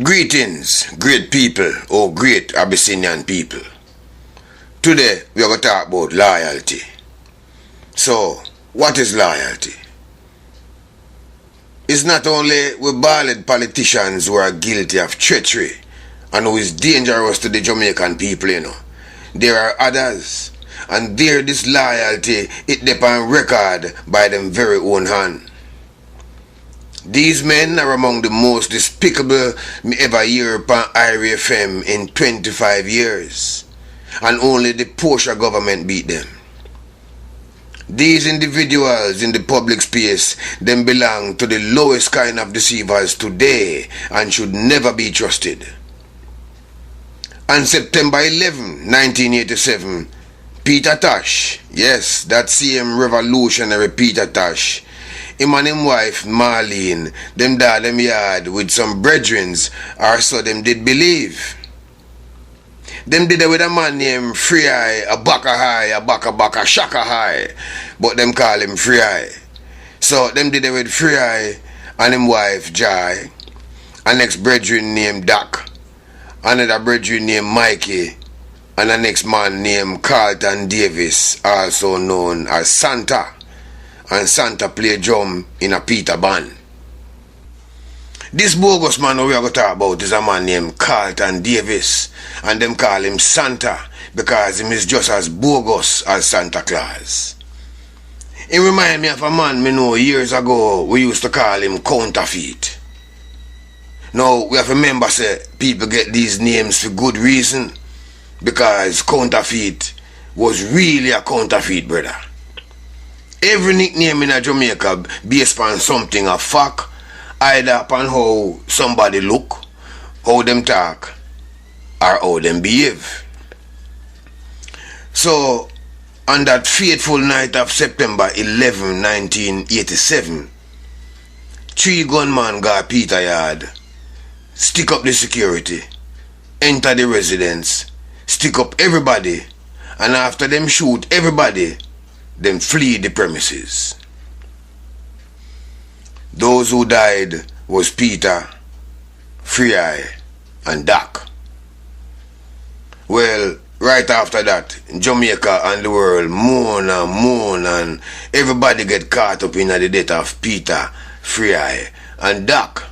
Greetings, great people, or great Abyssinian people. Today, we are going to talk about loyalty. So, what is loyalty? It's not only with bald politicians who are guilty of treachery and who is dangerous to the Jamaican people, There are others, and their disloyalty, it depends record by them very own hand. These men are among the most despicable me ever hear upon Irie FM in 25 years, and only the Porsche government beat them. These individuals in the public space, them belong to the lowest kind of deceivers today and should never be trusted. On September 11, 1987, Peter Tosh, yes, that same revolutionary Peter Tosh, him and him wife Marlene, them died them yard with some brethrens, or so them did believe. Them did it with a man named Free Eye, a Baka High, a Baka Shaka High, but them call him Free Eye. So them did it with Free Eye and him wife Jai, a next brethren named Doc, another brethren named Mikey, and a next man named Carlton Davis, also known as Santa. And Santa play drum in a Peter band. This bogus man we are going to talk about is a man named Carlton Davis, and them call him Santa because he is just as bogus as Santa Claus. He remind me of a man me know years ago we used to call him Counterfeit. Now we have to remember say people get these names for good reason, because Counterfeit was really a counterfeit, brother. Every nickname in a Jamaica based upon something of fact, either upon how somebody look, how them talk, or how them behave. So, on that fateful night of September 11, 1987, 3 gunmen got Peter yard, stick up the security, enter the residence, stick up everybody, and after them shoot everybody, them flee the premises. Those who died was Peter, Free Eye, and Doc. Well, right after that, Jamaica and the world mourn, and everybody get caught up in the death of Peter, Free Eye, and Doc.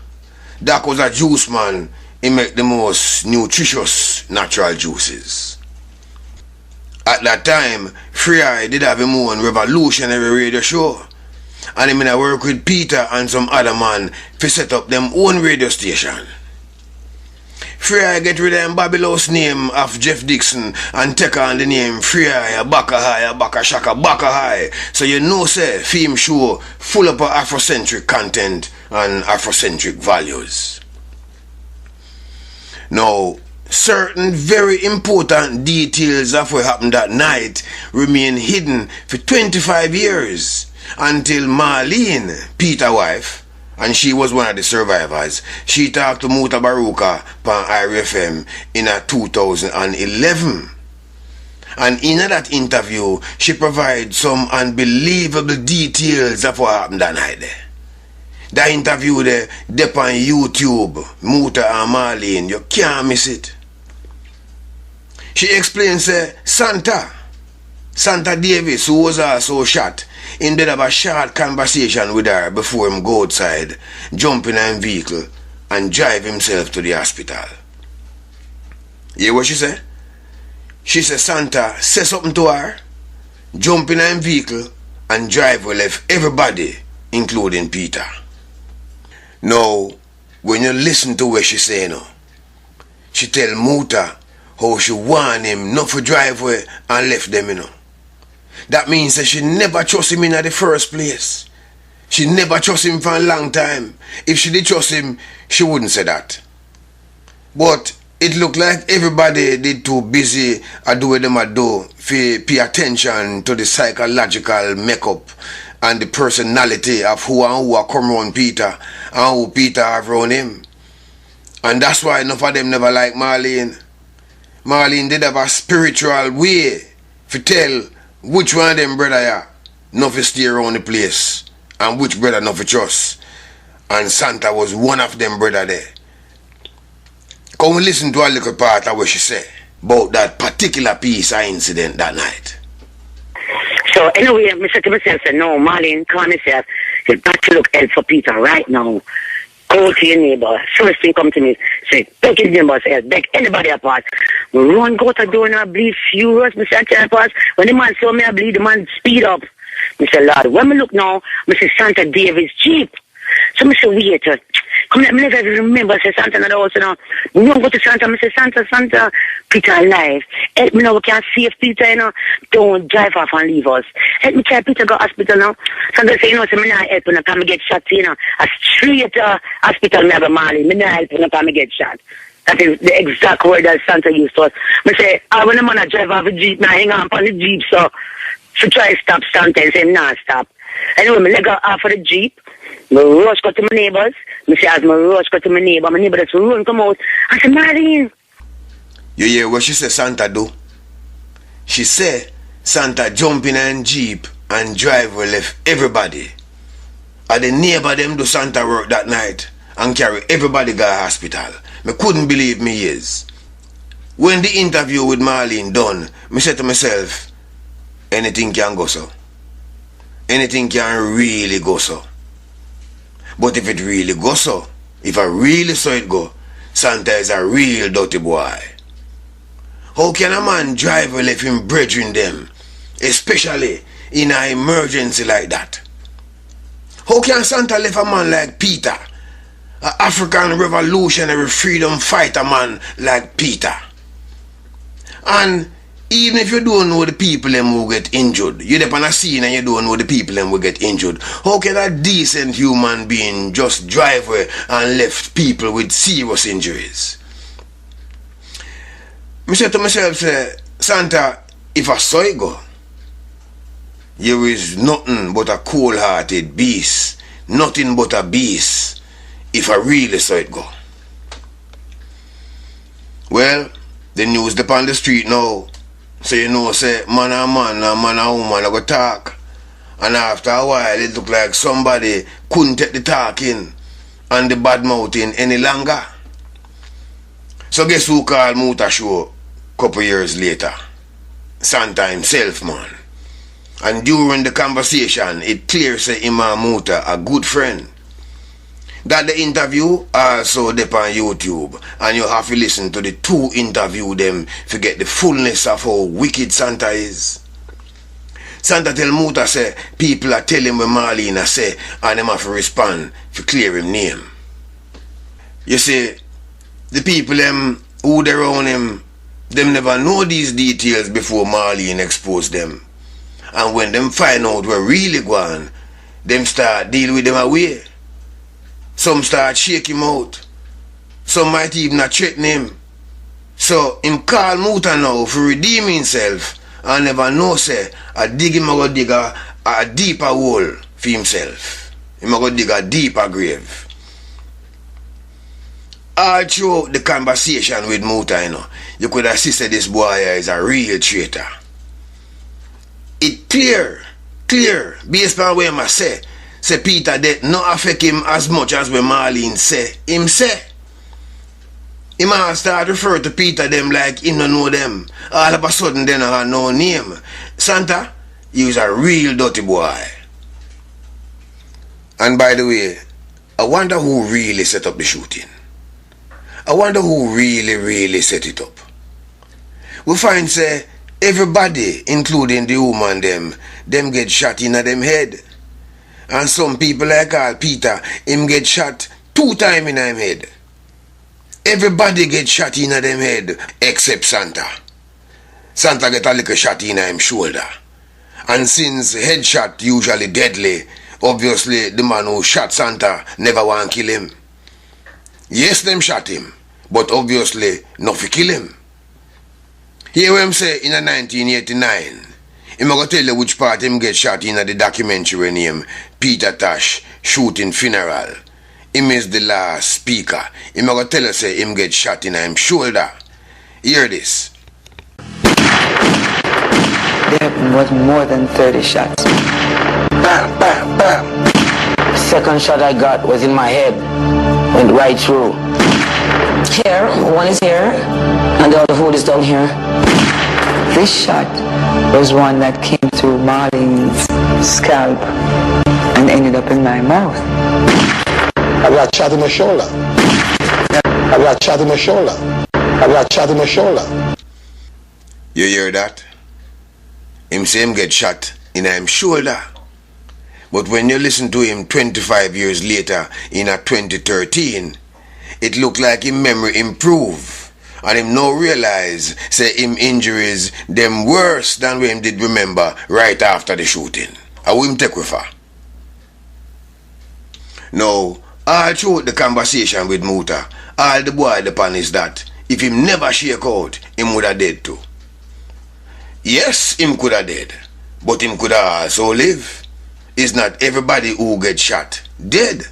Doc was a juice man. He make the most nutritious natural juices. At that time, Free Eye did have his own revolutionary radio show, and him in work with Peter and some other man to set up them own radio station. Free Eye get rid of him Babylon's name of Jeff Dixon and take on the name Free Eye, a Baka High, a Baka Shaka, Baka High. So you know say, film show full of Afrocentric content and Afrocentric values. Now, certain very important details of what happened that night remain hidden for 25 years until Marlene, Peter's wife, and she was one of the survivors, she talked to Muta Baruka on Irie FM in 2011. And in that interview, she provided some unbelievable details of what happened that night there. That interview there on YouTube, Muta and Marlene, you can't miss it. She explains Santa Davis, who was also shot, him did have a short conversation with her before him go outside, jump in a vehicle and drive himself to the hospital. You hear what she said? She said Santa say something to her, jump in a vehicle and drive with left everybody, including Peter. Now, when you listen to what she say now, she tell Muta how she want him not to drive away and left them, That means that she never trust him in the first place. She never trust him for a long time. If she did trust him, she wouldn't say that. But it looked like everybody did too busy at do what them do to pay attention to the psychological makeup and the personality of who are come around Peter and who Peter have around him. And that's why enough of them never like Marlene. Marlene did have a spiritual way to tell which one of them brother not to stay around the place and which brother not to trust. And Santa was one of them brother there. Come we listen to a little part of what she said about that particular piece of incident that night. So anyway, I said to myself, no, Marlene, calm yourself. You've got to look out for Peter right now. Go to your neighbor. First thing come to me, say, beg his neighbor's help, beg anybody apart. Run, go to the door and I bleed furious. I said, tell apart. When the man saw me, I bleed, the man speed up. I said, Lord, when I look now, I say, Santa David's Jeep. So I say, wait, come let me never remember, I say, Santa not also now. No, go to Santa, I say, Santa, Peter alive. Help me now, we can't save Peter, you know. Don't drive off and leave us. Help me carry Peter go to hospital now. Santa say, you know, so me not help you, come get shot, you know. A straight hospital, me have a Marlene, me not help you, come get shot. That is the exact word that Santa used to us. I say, when the man drive off a Jeep, now hang on the Jeep, so try to stop Santa and say, nah, stop. Anyway, I leg off of the Jeep. I rush go to my neighbors. I say, as I rush go to my neighbor just run come out. I say, Marlene. You hear what she say Santa do? She say Santa jump in a Jeep and drive we left everybody. And the neighbor them do Santa work that night and carry everybody go to hospital. I couldn't believe me ears. When the interview with Marlene done, I said to myself, anything can go so. Anything can really go so. But if it really go so, if I really saw it go, Santa is a real dirty boy. How can a man drive and left him brethren them, especially in an emergency like that? How can Santa left a man like Peter, an African revolutionary freedom fighter man like Peter? And even if you don't know the people them who get injured, you're there on a scene and you don't know the people them who get injured, how can a decent human being just drive away and left people with serious injuries? I said to myself, say, Santa, if I saw it go, you is nothing but a cold-hearted beast, nothing but a beast, if I really saw it go. Well, the news upon the street now. So you know, say, man and man and man and woman I go talk. And after a while, it look like somebody couldn't take the talking and the bad mouthing any longer. So guess who called Muta show a couple years later? Santa himself, man. And during the conversation, it clear say him and Muta a good friend. That the interview also up on YouTube, and you have to listen to the two interview them to get the fullness of how wicked Santa is. Santa tell Muta say people are telling me Marlene say and them have to respond to clear him name. You see, the people them who they around him, them never know these details before Marlene expose them. And when them find out where really going, them start deal with them away. Some start shake him out. Some might even threaten him. So him call Muta now for redeem himself and never know say I dig him a go dig a deeper hole for himself. Him a go dig a deeper grave. All through the conversation with Muta, you know, you could have said this boy is a real traitor. It clear, based on what I say Peter death not affect him as much as when Marlene say. Him say. Him all start refer to Peter them like he don't know them. All of a sudden they don't have no name. Santa, he was a real dirty boy. And by the way, I wonder who really set up the shooting. I wonder who really set it up. We find say everybody, including the woman them get shot in them head. And some people like Peter, him get shot 2 times in him head. Everybody get shot in them head except Santa. Santa get a little shot in him shoulder. And since headshot usually deadly, obviously the man who shot Santa never want to kill him. Yes, them shot him, but obviously not to kill him. Here what him say in 1989, I'm going to tell you which part him get shot in the documentary named Peter Tosh Shooting Funeral. Him is the last speaker. I'm going to tell you say him get shot in him shoulder. Hear this. There was more than 30 shots. Bam, bam, bam. The second shot I got was in my head. Went right through. Here, one is here, and the other hole is down here. This shot was one that came through Marlene's scalp and ended up in my mouth. I got shot in my shoulder. I got shot in my shoulder. I got shot in my shoulder. You hear that? Him say him get shot in him shoulder. But when you listen to him 25 years later in a 2013, it look like him memory improve. And him no realize say him injuries them worse than when him did remember right after the shooting. How him take with her? Now, all through the conversation with Muta, all the boy upon is that if him never shake out, him would have dead too. Yes, him could have dead, but him could have also live. It's not everybody who gets shot dead.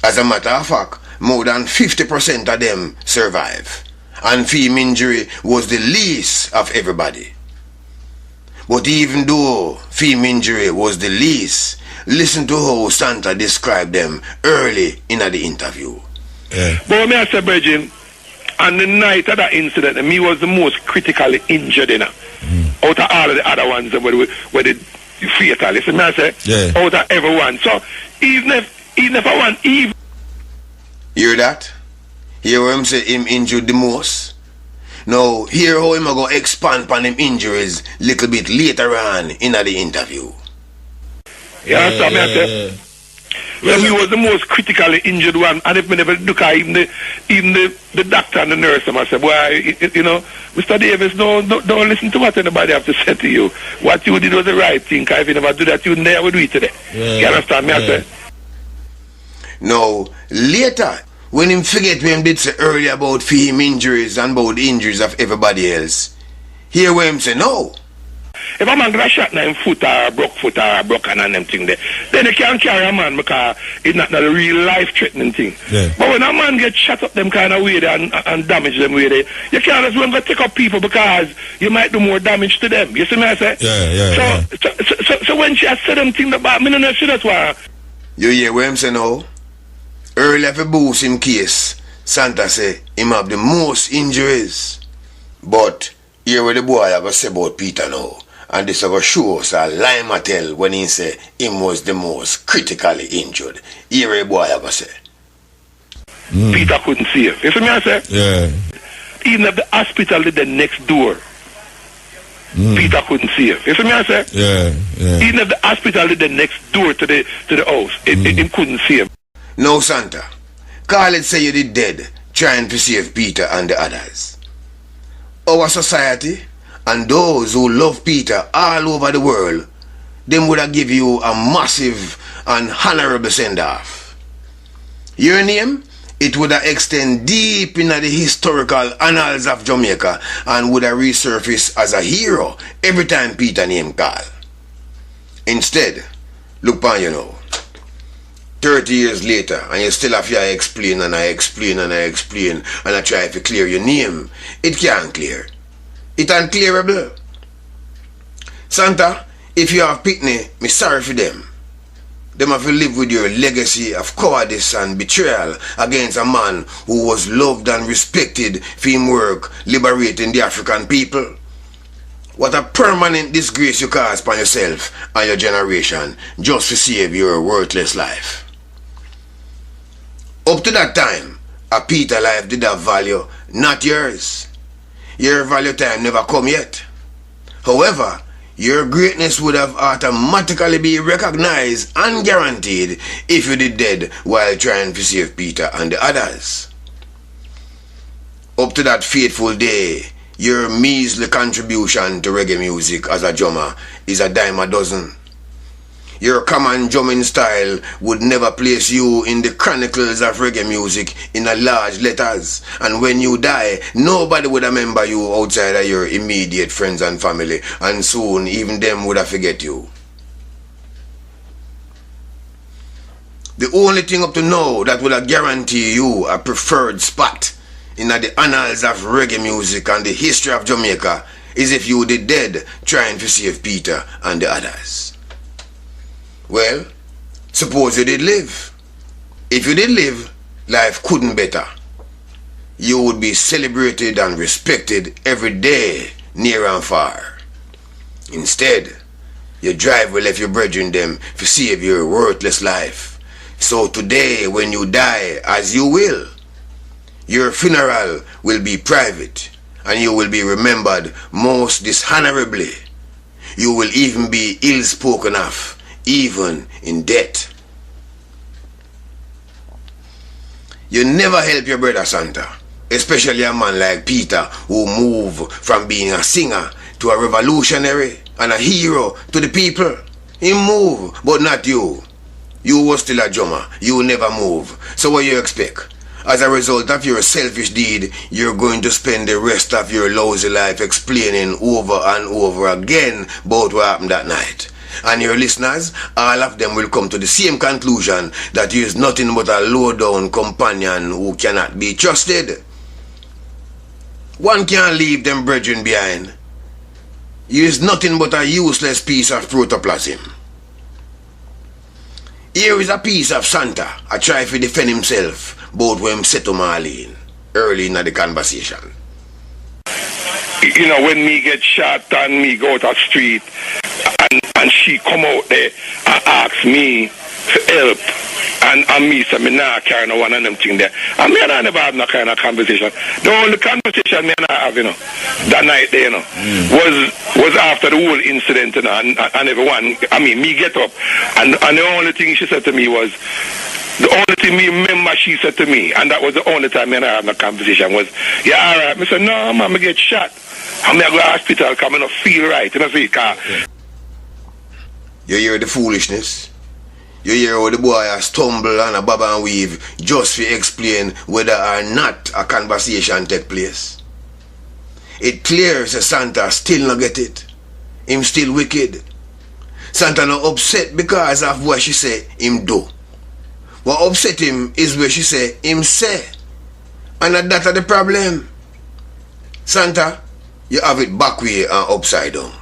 As a matter of fact, more than 50% of them survive. And fame injury was the least of everybody. But even though fame injury was the least, listen to how Santa described them early in the interview. Yeah. But me I say, Virgin, on the night of that incident, me was the most critically injured, out of all of the other ones where the fatal. Listen, me I say, out of everyone. So even if I want even. Hear that? Hear him say him injured the most? Now, hear how him go expand on him injuries little bit later on in the interview. Yeah, so me I say, well, he was the most critically injured one, and if me never look at even the doctor and the nurse, I say, boy, Mr. Davis, don't listen to what anybody have to say to you. What you did was the right thing, because if you never do that, you never do it today. You understand me? I say? Now, later, when him forget when him did say earlier about him injuries and about the injuries of everybody else, hear what him say no. If a man got a shot in him foot or broke foot or broken and them thing there, then he can't carry a man because it's not a real life-threatening thing. Yeah. But when a man gets shot up them kind of way there and damage them way there, you can't just go take up people because you might do more damage to them. You see me I say? So when she has said them things about me, no know if she that's why. You hear what him say now? Earlier for boost him case, Santa say him have the most injuries. But hear what the boy have to say about Peter now. And this will show us a lie tell when he say him was the most critically injured. Hear what the boy have to say. Peter couldn't see him. You see me I say? Yeah. Even if the hospital did the next door, Peter couldn't see him. You see me I say? Yeah. Even if the hospital did the next door to the house, he couldn't see him. No, Santa. Call it say you did dead, trying to save Peter and the others. Our society and those who love Peter all over the world, them would have give you a massive and honorable send-off. Your name, it would have extend deep into the historical annals of Jamaica and would have resurfaced as a hero every time Peter name call. Instead, look on you now. 30 years later, and you still have to explain and I explain and I explain and I try to clear your name. It can't clear. It unclearable. Santa, if you have picnic, me sorry for them. Them have to live with your legacy of cowardice and betrayal against a man who was loved and respected for his work liberating the African people. What a permanent disgrace you cause upon yourself and your generation just to save your worthless life. Up to that time, a Peter life did have value, not yours. Your value time never come yet. However, your greatness would have automatically be recognized and guaranteed if you did dead while trying to save Peter and the others. Up to that fateful day, your measly contribution to reggae music as a drummer is a dime a dozen. Your common drumming style would never place you in the chronicles of reggae music in a large letters. And when you die, nobody would remember you outside of your immediate friends and family. And soon, even them would have forget you. The only thing up to now that would have guarantee you a preferred spot in the annals of reggae music and the history of Jamaica is if you did dead trying to save Peter and the others. Well, suppose you did live. If you did live, life couldn't better. you would be celebrated and respected every day, near and far. Instead, your drive will left your brethren them to save your worthless life. So today, when you die, as you will, your funeral will be private, and you will be remembered most dishonorably. You will even be ill spoken of, even in death. You never help your brother Santa, especially a man like Peter, who moved from being a singer to a revolutionary and a hero to the people. He moved, but not you. You were still a drummer. You never move. So what you expect? As a result of your selfish deed, you're going to spend the rest of your lousy life explaining over and over again about what happened that night. And your listeners, all of them will come to the same conclusion that you is nothing but a low-down companion who cannot be trusted. One can't leave them brethren behind. You is nothing but a useless piece of protoplasm. Here is a piece of Santa, a try to defend himself about what him said to Marlene early in the conversation. You know, when me get shot and me go out the street and she come out there and ask me for help and me say me nah carry no one of them thing there. And me and I never have no kind of conversation. The only conversation me and I have, you know, that night there, you know, was after the whole incident, you know, and everyone, I mean, me get up and the only thing she said to me was, the only thing me remember she said to me, and that was the only time me and I had a conversation, was, yeah, alright. I said, no, man, I get shot. I'm going to go to the hospital because I don't feel right. You know, see, you hear the foolishness? You hear how the boy has stumble and a bob and weave just to explain whether or not a conversation take place. It clears that Santa still not get it. Him still wicked. Santa not upset because of what she say him do. What upset him is where she say him say. And that's the problem. Santa, you have it back way and upside down.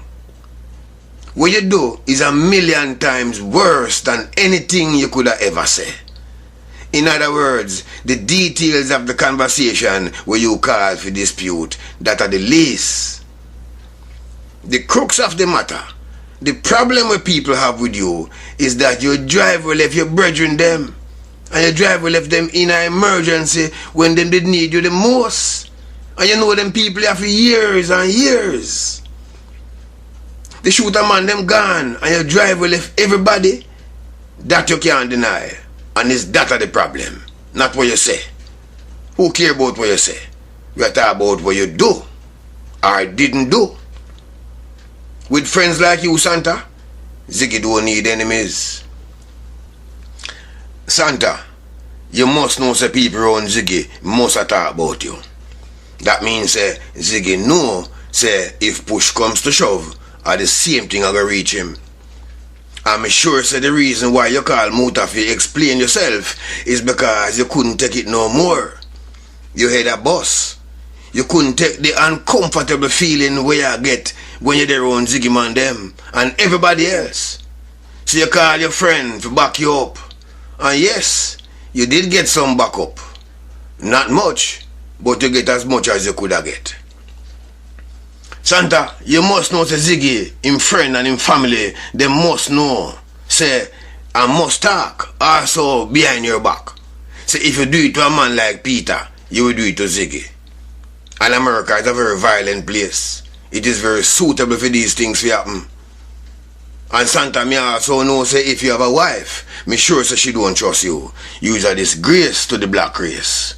What you do is 1,000,000 times worse than anything you could have ever say. In other words, the details of the conversation where you call for dispute, that are the least. The crux of the matter, the problem where people have with you, is that your driver left your brethren them, and your driver left them in an emergency when them did need you the most. And you know them people here for years and years. The shooter man them gone and your driver left everybody. That you can't deny. And it's that the problem. Not what you say. Who care about what you say? We are talking about what you do or didn't do. With friends like you, Santa, Ziggy don't need enemies. Santa, you must know say people around Ziggy must talk about you. That means Ziggy know say if push comes to shove, are the same thing I gonna reach him. I'm sure say the reason why you call Mutafi explain yourself is because you couldn't take it no more. You had a boss. You couldn't take the uncomfortable feeling where you get when you're there on Ziggy man them and everybody else. So you call your friend to back you up. And yes, you did get some backup. Not much, but you get as much as you could have get. Santa, you must know say Ziggy, him friend and him family, they must know. Say, I must talk also behind your back. Say, if you do it to a man like Peter, you will do it to Ziggy. And America is a very violent place. It is very suitable for these things to happen. And Santa, me also know say if you have a wife, me sure say she don't trust you. You is a disgrace to the black race.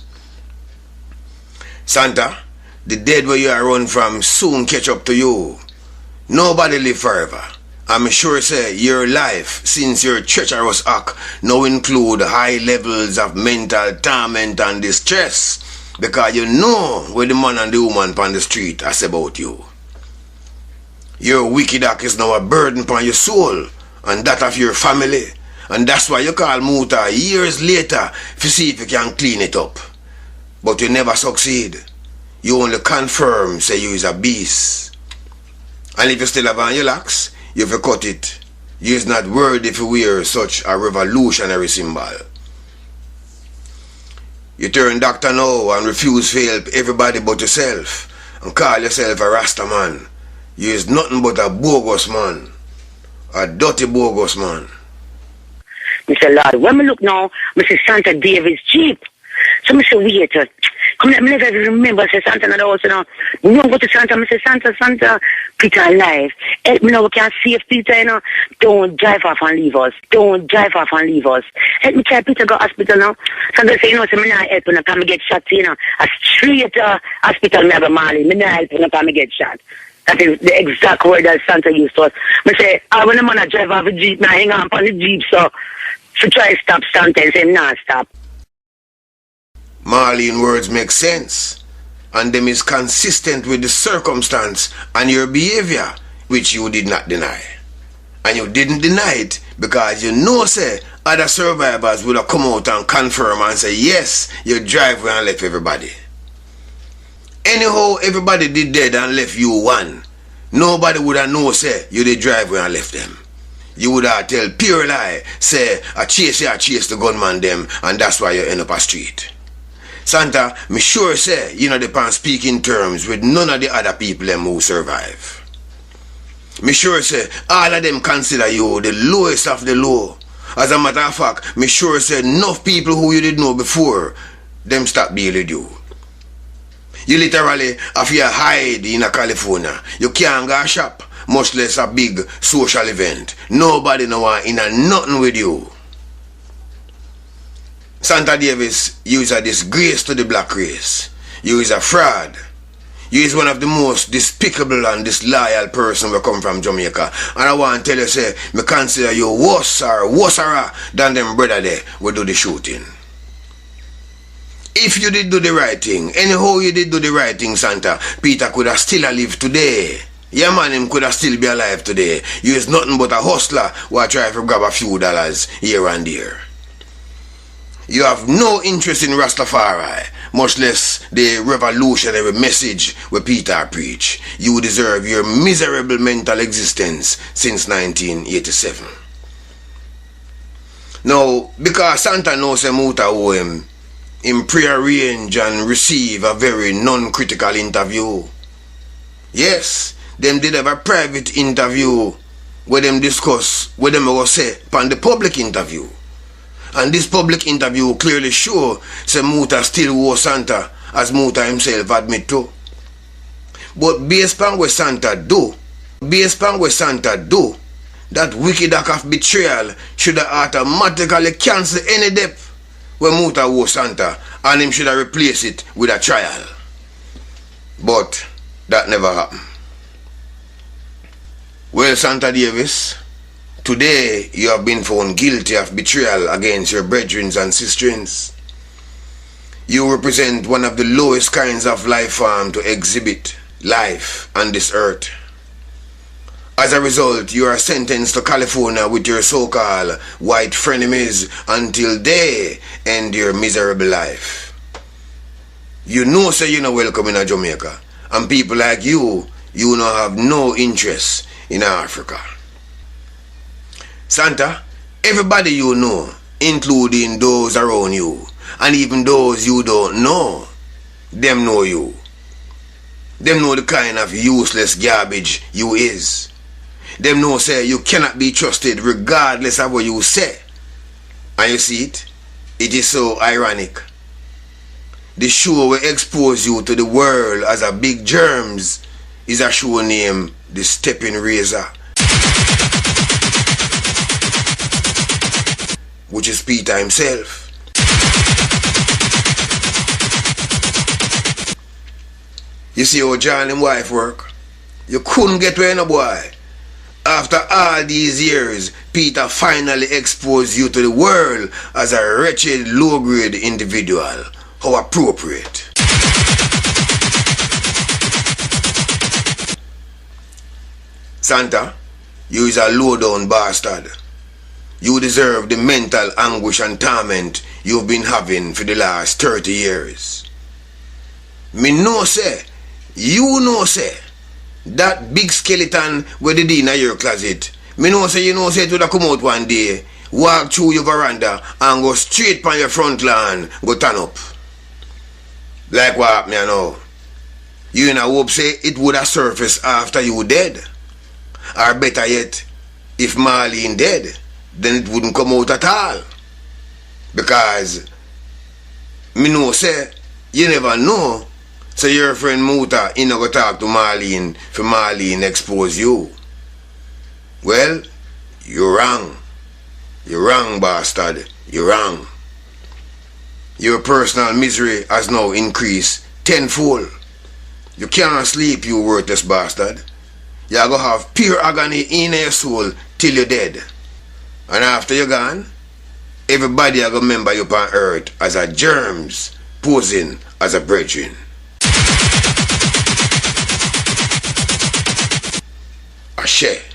Santa, the dead where you are run from soon catch up to you. Nobody live forever. I'm sure say your life, since your treacherous act, now include high levels of mental torment and distress, because you know what the man and the woman on the street has about you. Your wicked act is now a burden upon your soul and that of your family, and that's why you call Muta years later to see if you can clean it up. But you never succeed. You only confirm say you is a beast. And if you still have on your locks, you have cut it. You is not worthy to wear such a revolutionary symbol. You turn doctor now and refuse to help everybody but yourself and call yourself a Rasta man. You is nothing but a bogus man. A dirty bogus man. Mr. Lord, when I look now, I see Santa Davis Jeep. So I say, wait, come let me never remember, I say Santa in the house, you know. We don't go to Santa, I say, Santa, Peter alive. Help me now, we can save Peter, you know. Don't drive off and leave us. Help me try Peter go hospital now. Santa say, you know, so me not help him, come get shot, you know. A straight hospital, me have a Marlene. Me not help him, come get shot. That is the exact word that Santa used to us. I say, when the man drive off the Jeep, I hang on the Jeep, so try to stop Santa and say, nah, stop. Marlene words make sense, and them is consistent with the circumstance and your behavior, which you did not deny. And you didn't deny it because you know, say, other survivors would have come out and confirm and say, yes, you drive and left everybody. Anyhow, everybody did dead and left you one. Nobody would have known, say, you did drive and left them. You would have tell pure lie, say, I chase the gunman them, and that's why you end up a street. Santa, me sure say, you know the pan speak in terms with none of the other people them who survive. Me sure say, all of them consider you the lowest of the low. As a matter of fact, me sure say, enough people who you did know before, them stop being with you. You literally have to hide in a California. You can't go shop, much less a big social event. Nobody know want in a nothing with you. Santa Davis, you is a disgrace to the black race. You is a fraud. You is one of the most despicable and disloyal person who come from Jamaica. And I want to tell you, say, me consider you worse than them brother there who do the shooting. If you did do the right thing, anyhow you did do the right thing, Santa, Peter could have still lived today. Yeah, man, him could have still be alive today. You is nothing but a hustler who try to grab a few dollars here and there. You have no interest in Rastafari, much less the revolutionary message where Peter preach. You deserve your miserable mental existence since 1987. Now, because Santa knows him out of him, in pre-arrange and receive a very non-critical interview. Yes, them did have a private interview where them discuss what them will say upon the public interview. And this public interview clearly show say Muta still was Santa, as Muta himself admit to. But based upon what Santa do, that wicked act of betrayal should have automatically cancel any debt when Muta was Santa, and him should have replaced it with a trial. But that never happened. Well, Santa Davis, today you have been found guilty of betrayal against your brethren and sisters. You represent one of the lowest kinds of life form to exhibit life on this earth. As a result, you are sentenced to California with your so-called white frenemies until they end your miserable life. You know, say you're not welcome in Jamaica, and people like you don't have no interest in Africa. Santa, everybody you know, including those around you, and even those you don't know, them know you. Them know the kind of useless garbage you is. Them know say you cannot be trusted regardless of what you say. And you see it? It is so ironic. The show will expose you to the world as a big germs is a show named The Stepping Razor, which is Peter himself. You see how John and wife work? You couldn't get to any boy. After all these years, Peter finally exposed you to the world as a wretched, low-grade individual. How appropriate. Santa, you is a low-down bastard. You deserve the mental anguish and torment you've been having for the last 30 years. Me know say, you know say, that big skeleton where the in your closet, me know say you know say it would have come out one day, walk through your veranda and go straight on your front lawn, go turn up. Like what happened you know? You in a hope say it would have surfaced after you dead. Or better yet, if Marlene dead, then it wouldn't come out at all. Because me know say, you never know. So your friend Muta, he not go talk to Marlene for Marlene expose you. Well, you're wrong. You're wrong, bastard. You're wrong. Your personal misery has now increased tenfold. You cannot sleep, you worthless bastard. You're going to have pure agony in your soul till you're dead. And after you're gone, everybody are going to remember you on earth as a germs posing as a brethren. Ashe.